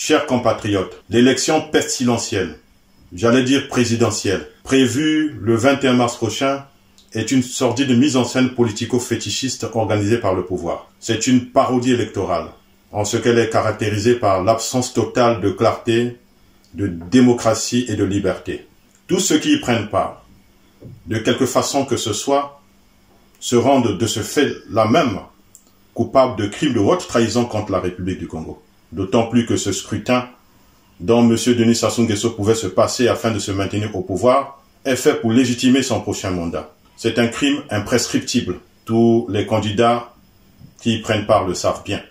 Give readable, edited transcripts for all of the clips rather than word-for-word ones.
Chers compatriotes, l'élection pestilentielle, j'allais dire présidentielle, prévue le 21 mars prochain, est une sordide mise en scène politico-fétichiste organisée par le pouvoir. C'est une parodie électorale, en ce qu'elle est caractérisée par l'absence totale de clarté, de démocratie et de liberté. Tous ceux qui y prennent part, de quelque façon que ce soit, se rendent de ce fait-là même coupables de crimes de haute trahison contre la République du Congo. D'autant plus que ce scrutin, dont M. Denis Sassou Nguesso pouvait se passer afin de se maintenir au pouvoir, est fait pour légitimer son prochain mandat. C'est un crime imprescriptible. Tous les candidats qui y prennent part le savent bien.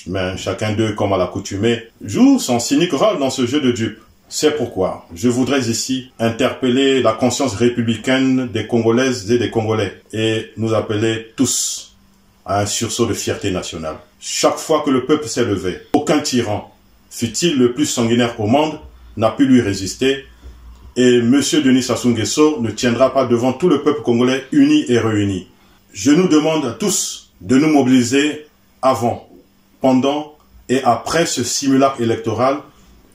Mais chacun d'eux, comme à l'accoutumée, joue son cynique rôle dans ce jeu de dupes. C'est pourquoi je voudrais ici interpeller la conscience républicaine des Congolaises et des Congolais et nous appeler tous à un sursaut de fierté nationale. Chaque fois que le peuple s'est levé, aucun tyran, fût-il le plus sanguinaire au monde, n'a pu lui résister et M. Denis Sassou Nguesso ne tiendra pas devant tout le peuple congolais uni et réuni. Je nous demande à tous de nous mobiliser avant, pendant et après ce simulacre électoral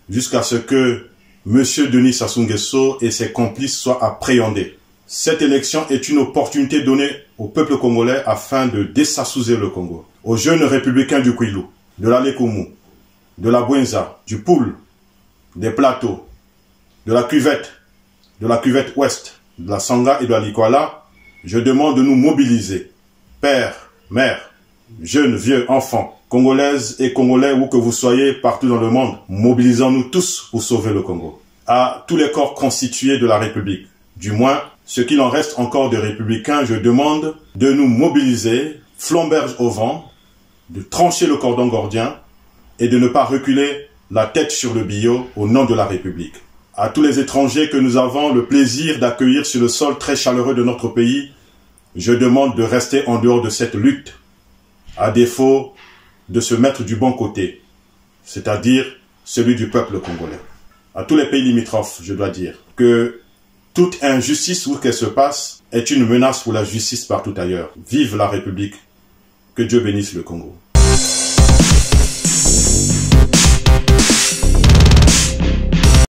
jusqu'à ce que M. Denis Sassou Nguesso et ses complices soient appréhendés. Cette élection est une opportunité donnée au peuple congolais afin de désasouser le Congo. Aux jeunes républicains du Kwilu, de la Lekumu, de la Bouenza, du Poul, des Plateaux, de la cuvette ouest, de la Sangha et de la Likwala, je demande de nous mobiliser. Pères, mères, jeunes, vieux, enfants, Congolaises et Congolais, où que vous soyez partout dans le monde, mobilisons-nous tous pour sauver le Congo. À tous les corps constitués de la République, du moins ce qu'il en reste encore de républicains, je demande de nous mobiliser, flamberge au vent, de trancher le cordon gordien et de ne pas reculer la tête sur le billot au nom de la République. À tous les étrangers que nous avons le plaisir d'accueillir sur le sol très chaleureux de notre pays, je demande de rester en dehors de cette lutte, à défaut de se mettre du bon côté, c'est-à-dire celui du peuple congolais. À tous les pays limitrophes, je dois dire que toute injustice où qu'elle se passe est une menace pour la justice partout ailleurs. Vive la République, que Dieu bénisse le Congo.